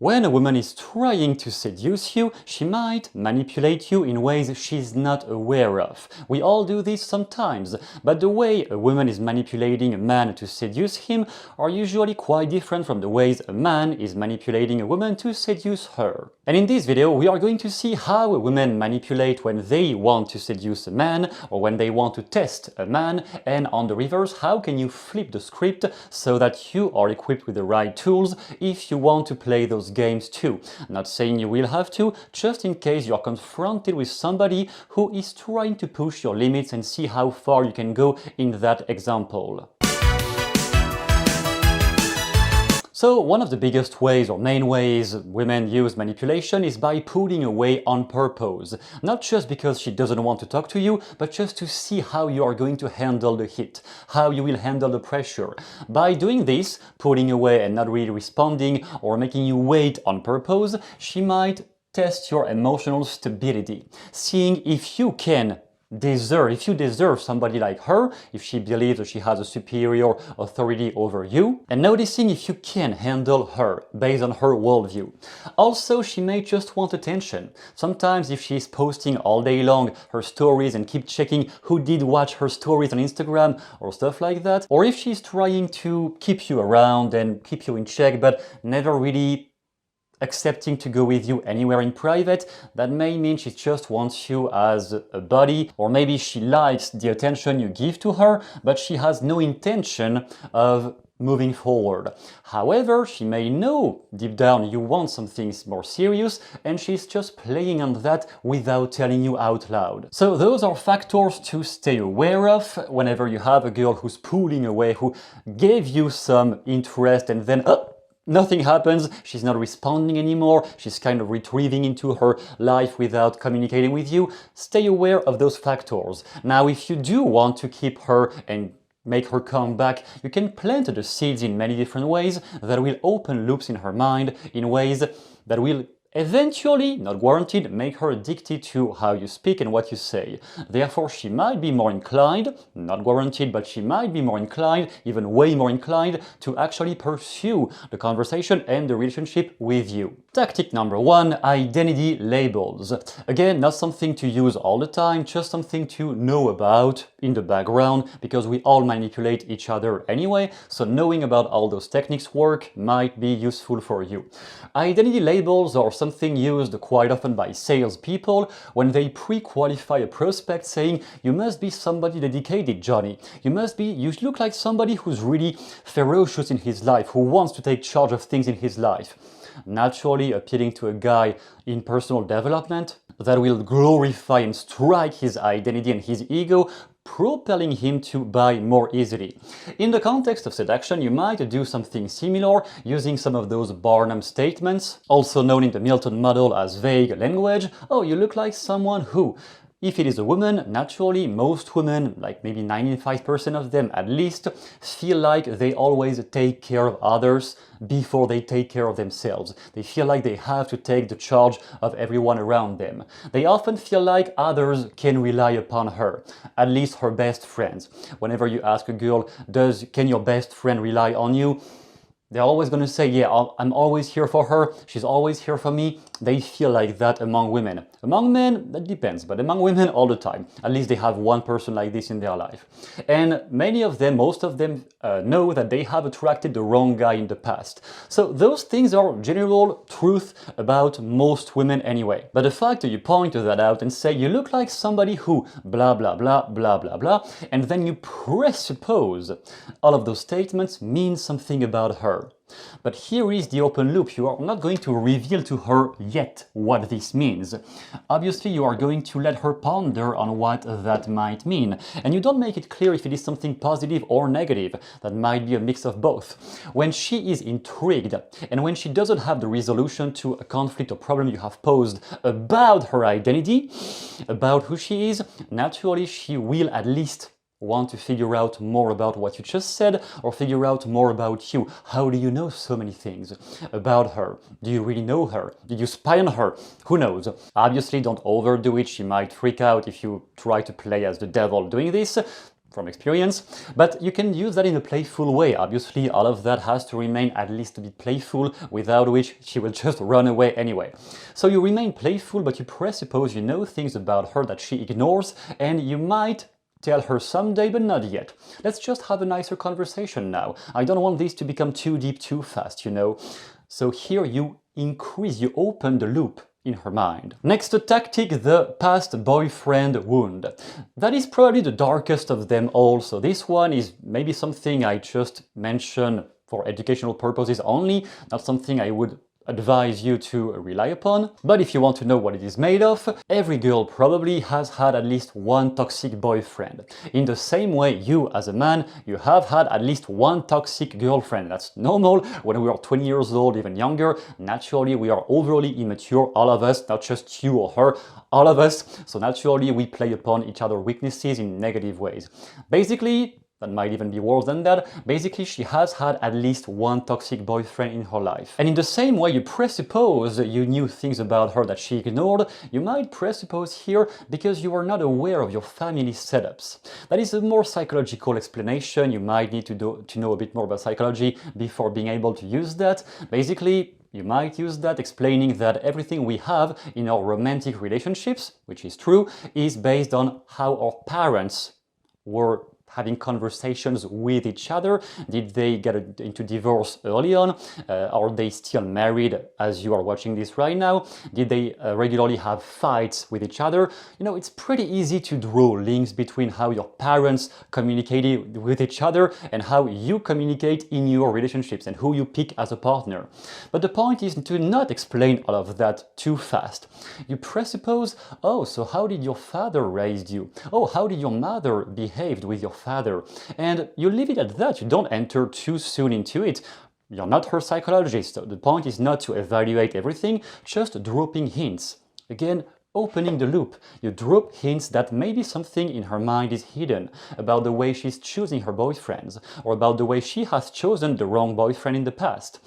When a woman is trying to seduce you, she might manipulate you in ways she's not aware of. We all do this sometimes, but the way a woman is manipulating a man to seduce him are usually quite different from the ways a man is manipulating a woman to seduce her. And in this video, we are going to see how women manipulate when they want to seduce a man or when they want to test a man, and on the reverse, how can you flip the script so that you are equipped with the right tools if you want to play those games too. Not saying you will have to, just in case you're confronted with somebody who is trying to push your limits and see how far you can go in that example. So one of the biggest ways or main ways women use manipulation is by pulling away on purpose. Not just because she doesn't want to talk to you, but just to see how you are going to handle the hit, how you will handle the pressure. By doing this, pulling away and not really responding or making you wait on purpose, she might test your emotional stability, seeing if you deserve somebody like her, if she believes that she has a superior authority over you, and noticing if you can handle her based on her worldview. Also, she may just want attention. Sometimes if she's posting all day long her stories and keep checking who did watch her stories on Instagram or stuff like that, or if she's trying to keep you around and keep you in check but never really accepting to go with you anywhere in private, that may mean she just wants you as a buddy, or maybe she likes the attention you give to her, but she has no intention of moving forward. However, she may know deep down you want something more serious, and she's just playing on that without telling you out loud. So those are factors to stay aware of whenever you have a girl who's pulling away, who gave you some interest and then nothing happens, she's not responding anymore, she's kind of retreating into her life without communicating with you. Stay aware of those factors. Now, if you do want to keep her and make her come back, you can plant the seeds in many different ways that will open loops in her mind, in ways that will eventually, not guaranteed, make her addicted to how you speak and what you say. Therefore, she might be more inclined, not guaranteed, but she might be more inclined, even way more inclined, to actually pursue the conversation and the relationship with you. Tactic number 1, identity labels. Again, not something to use all the time, just something to know about in the background, because we all manipulate each other anyway, so knowing about all those techniques work might be useful for you. Identity labels are something used quite often by salespeople when they pre-qualify a prospect, saying, you must be somebody dedicated, Johnny. You look like somebody who's really ferocious in his life, who wants to take charge of things in his life. Naturally appealing to a guy in personal development that will glorify and strike his identity and his ego, propelling him to buy more easily. In the context of seduction, you might do something similar using some of those Barnum statements, also known in the Milton model as vague language. Oh, you look like someone who... If it is a woman, naturally, most women, like maybe 95% of them at least, feel like they always take care of others before they take care of themselves. They feel like they have to take the charge of everyone around them. They often feel like others can rely upon her, at least her best friends. Whenever you ask a girl, can your best friend rely on you? They're always going to say, yeah, I'm always here for her, she's always here for me. They feel like that among women. Among men, that depends, but among women all the time. At least they have one person like this in their life. And most of them know that they have attracted the wrong guy in the past. So those things are general truth about most women anyway. But the fact that you point that out and say, you look like somebody who blah blah blah blah blah blah, and then you presuppose all of those statements mean something about her. But here is the open loop. You are not going to reveal to her yet what this means. Obviously, you are going to let her ponder on what that might mean. And you don't make it clear if it is something positive or negative. That might be a mix of both. When she is intrigued and when she doesn't have the resolution to a conflict or problem you have posed about her identity, about who she is, naturally she will at least want to figure out more about what you just said, or figure out more about you. How do you know so many things about her? Do you really know her? Did you spy on her? Who knows? Obviously, don't overdo it. She might freak out if you try to play as the devil doing this. from experience, but you can use that in a playful way. Obviously, all of that has to remain at least a bit playful, without which she will just run away anyway. So you remain playful, but you presuppose you know things about her that she ignores, and you might tell her someday, but not yet. Let's just have a nicer conversation now. I don't want this to become too deep too fast, you know. So here you open the loop in her mind. Next tactic, the past boyfriend wound. That is probably the darkest of them all, so this one is maybe something I just mention for educational purposes only, not something I would advise you to rely upon. But if you want to know what it is made of, every girl probably has had at least one toxic boyfriend. In the same way, you as a man, you have had at least one toxic girlfriend. That's normal. When we are 20 years old, even younger, naturally we are overly immature, all of us, not just you or her, all of us. So naturally we play upon each other's weaknesses in negative ways. Basically, that might even be worse than that. Basically, she has had at least one toxic boyfriend in her life. And in the same way you presuppose you knew things about her that she ignored, you might presuppose here because you are not aware of your family setups. That is a more psychological explanation. You might need to know a bit more about psychology before being able to use that. Basically, you might use that explaining that everything we have in our romantic relationships, which is true, is based on how our parents were having conversations with each other. Did they get into divorce early on? Are they still married as you are watching this right now? Did they regularly have fights with each other? You know, it's pretty easy to draw links between how your parents communicated with each other and how you communicate in your relationships and who you pick as a partner. But the point is to not explain all of that too fast. You presuppose, oh, so how did your father raise you? Oh, how did your mother behave with your father? And you leave it at that. You don't enter too soon into it. You're not her psychologist. So the point is not to evaluate everything, just dropping hints. Again, opening the loop. You drop hints that maybe something in her mind is hidden about the way she's choosing her boyfriends, or about the way she has chosen the wrong boyfriend in the past.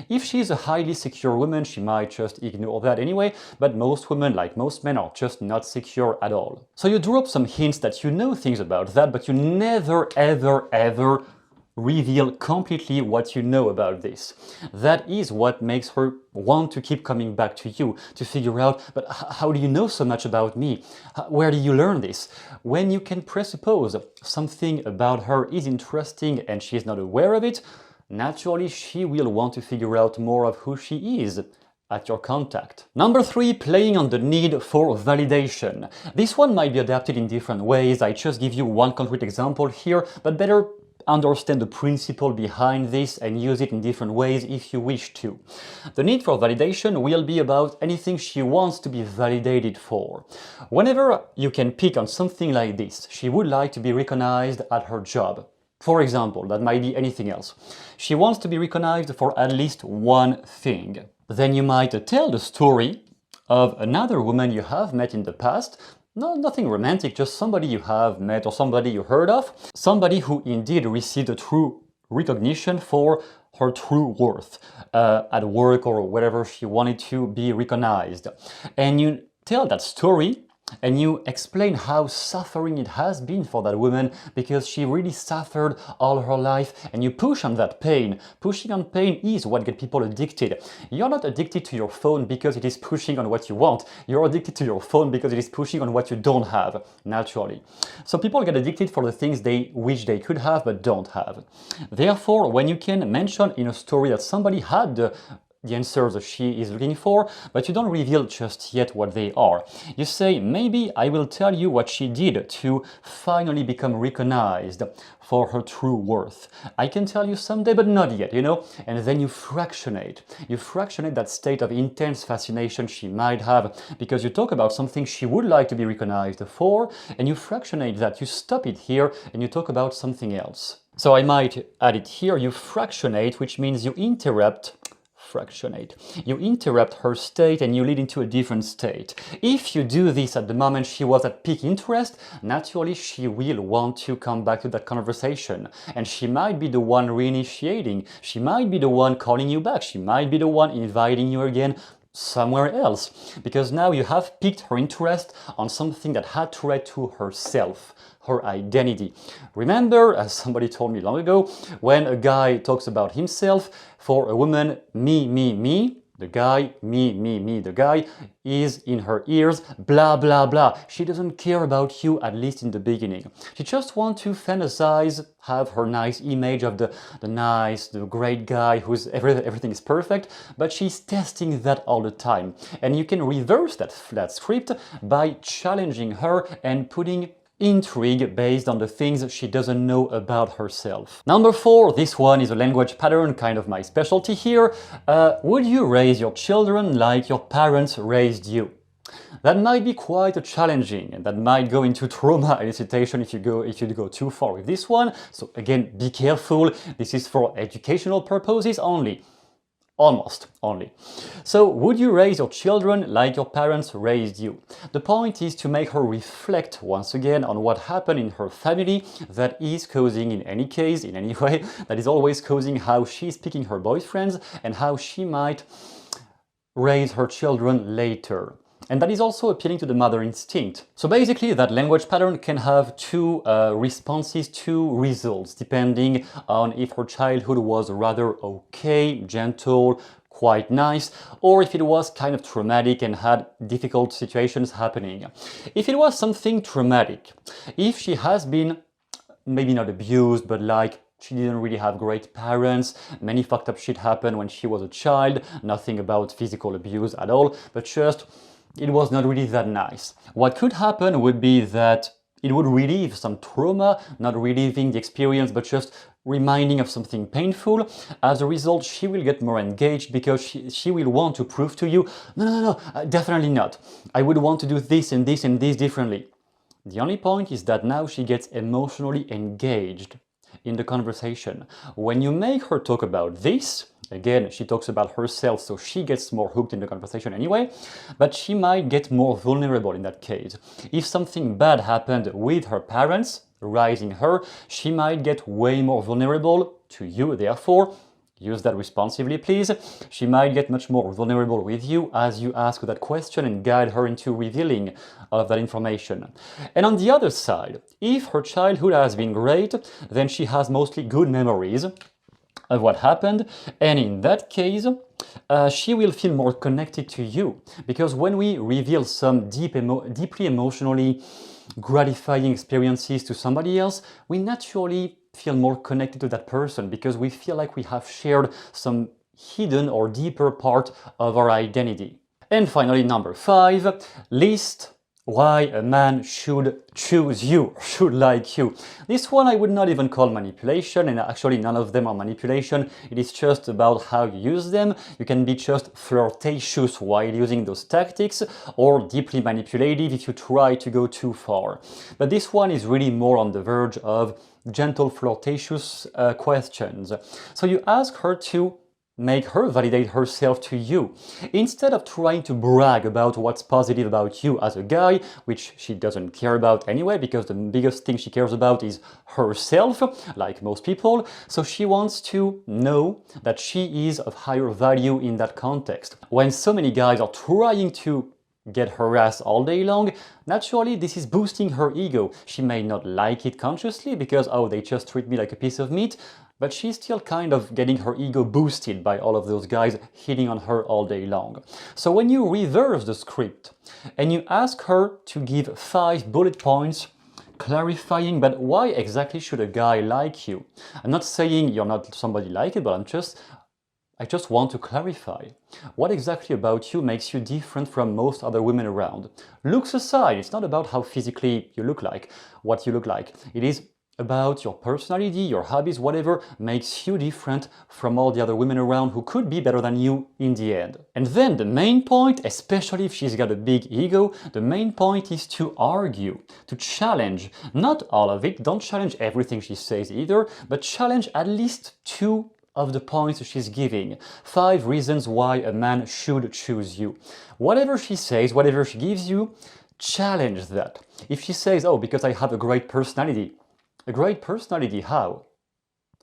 If she's a highly secure woman, she might just ignore that anyway, but most women, like most men, are just not secure at all. So you drop some hints that you know things about that, but you never, ever, ever reveal completely what you know about this. That is what makes her want to keep coming back to you, to figure out, but how do you know so much about me? Where did you learn this? When you can presuppose something about her is interesting and she is not aware of it, naturally she will want to figure out more of who she is at your contact. Number 3, playing on the need for validation. This one might be adapted in different ways. I just give you one concrete example here, but better understand the principle behind this and use it in different ways if you wish to. The need for validation will be about anything she wants to be validated for. Whenever you can pick on something like this, she would like to be recognized at her job. For example, that might be anything else. She wants to be recognized for at least one thing. Then you might tell the story of another woman you have met in the past. No, nothing romantic, just somebody you have met or somebody you heard of. Somebody who indeed received a true recognition for her true worth at work or wherever she wanted to be recognized. And you tell that story and you explain how suffering it has been for that woman because she really suffered all her life, and you push on that pain. Pushing on pain is what gets people addicted. You're not addicted to your phone because it is pushing on what you want. You're addicted to your phone because it is pushing on what you don't have, naturally. So people get addicted for the things they wish they could have but don't have. Therefore, when you can mention in a story that somebody had the answers that she is looking for, but you don't reveal just yet what they are. You say, maybe I will tell you what she did to finally become recognized for her true worth. I can tell you someday, but not yet, you know? And then you fractionate. You fractionate that state of intense fascination she might have because you talk about something she would like to be recognized for, and you fractionate that. You stop it here and you talk about something else. So I might add it here. You fractionate, which means you interrupt You interrupt her state and you lead into a different state. If you do this at the moment she was at peak interest, naturally she will want to come back to that conversation. And she might be the one reinitiating. She might be the one calling you back. She might be the one inviting you again. somewhere else, because now you have piqued her interest on something that had to relate to herself, her identity. Remember, as somebody told me long ago, when a guy talks about himself, for a woman, me, the guy, me, the guy, is in her ears, blah, blah, blah. She doesn't care about you, at least in the beginning. She just wants to fantasize, have her nice image of the nice, the great guy who's everything is perfect, but she's testing that all the time. And you can reverse that script by challenging her and putting intrigue based on the things she doesn't know about herself. Number 4, this one is a language pattern, kind of my specialty here. Would you raise your children like your parents raised you? That might be quite challenging, and that might go into trauma elicitation if you go too far with this one. So again, be careful. This is for educational purposes only. Almost only. So, would you raise your children like your parents raised you? The point is to make her reflect once again on what happened in her family that is causing, in any case, in any way, that is always causing how she's picking her boyfriends and how she might raise her children later. And that is also appealing to the mother instinct. So basically, that language pattern can have two responses, two results, depending on if her childhood was rather okay, gentle, quite nice, or if it was kind of traumatic and had difficult situations happening. If it was something traumatic, if she has been maybe not abused, but like she didn't really have great parents, many fucked up shit happened when she was a child, nothing about physical abuse at all, but just it was not really that nice. What could happen would be that it would relieve some trauma, not reliving the experience, but just reminding of something painful. As a result, she will get more engaged because she will want to prove to you, no, definitely not. I would want to do this and this and this differently. The only point is that now she gets emotionally engaged in the conversation. When you make her talk about this, again, she talks about herself, so she gets more hooked in the conversation anyway, but she might get more vulnerable in that case. If something bad happened with her parents, raising her, she might get way more vulnerable to you, therefore, use that responsively, please. She might get much more vulnerable with you as you ask that question and guide her into revealing all of that information. And on the other side, if her childhood has been great, then she has mostly good memories of what happened, and in that case, she will feel more connected to you. Because when we reveal some deeply emotionally gratifying experiences to somebody else, we naturally feel more connected to that person because we feel like we have shared some hidden or deeper part of our identity. And finally, number 5, list why a man should choose you, should like you. This one I would not even call manipulation, and actually none of them are manipulation. It is just about how you use them. You can be just flirtatious while using those tactics, or deeply manipulative if you try to go too far. But this one is really more on the verge of gentle flirtatious questions. So you ask her to make her validate herself to you. Instead of trying to brag about what's positive about you as a guy, which she doesn't care about anyway, because the biggest thing she cares about is herself, like most people, so she wants to know that she is of higher value in that context. When so many guys are trying to get her ass all day long, naturally this is boosting her ego. She may not like it consciously because, oh, they just treat me like a piece of meat, but she's still kind of getting her ego boosted by all of those guys hitting on her all day long. So when you reverse the script and you ask her to give 5 bullet points clarifying, but why exactly should a guy like you? I'm not saying you're not somebody like it, but I just want to clarify. What exactly about you makes you different from most other women around? Looks aside, it's not about how physically you look like, what you look like. It is about your personality, your hobbies, whatever makes you different from all the other women around who could be better than you in the end. And then the main point, especially if she's got a big ego, the main point is to argue, to challenge. Not all of it, don't challenge everything she says either, but challenge at least 2 of the points she's giving. 5 reasons why a man should choose you. Whatever she says, whatever she gives you, challenge that. If she says, oh, because I have a great personality, how?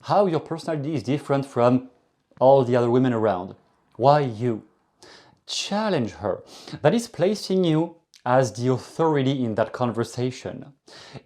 How your personality is different from all the other women around? Why you? challenge her. That is placing you as the authority in that conversation.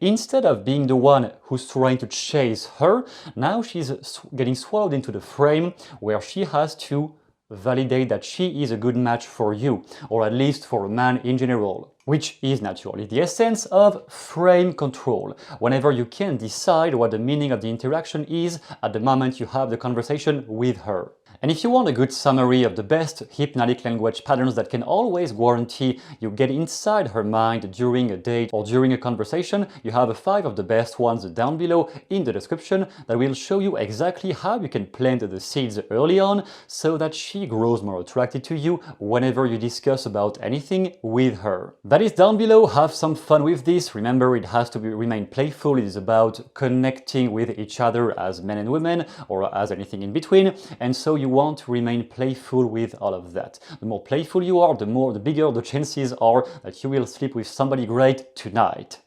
Instead of being the one who's trying to chase her, now she's getting swallowed into the frame where she has to validate that she is a good match for you, or at least for a man in general, which is naturally the essence of frame control. Whenever you can decide what the meaning of the interaction is at the moment you have the conversation with her. And if you want a good summary of the best hypnotic language patterns that can always guarantee you get inside her mind during a date or during a conversation, you have 5 of the best ones down below in the description that will show you exactly how you can plant the seeds early on so that she grows more attracted to you whenever you discuss about anything with her. That is down below. Have some fun with this. Remember, it has to remain playful. It is about connecting with each other as men and women, or as anything in between, and so you want to remain playful with all of that. The more playful you are, the bigger the chances are that you will sleep with somebody great tonight.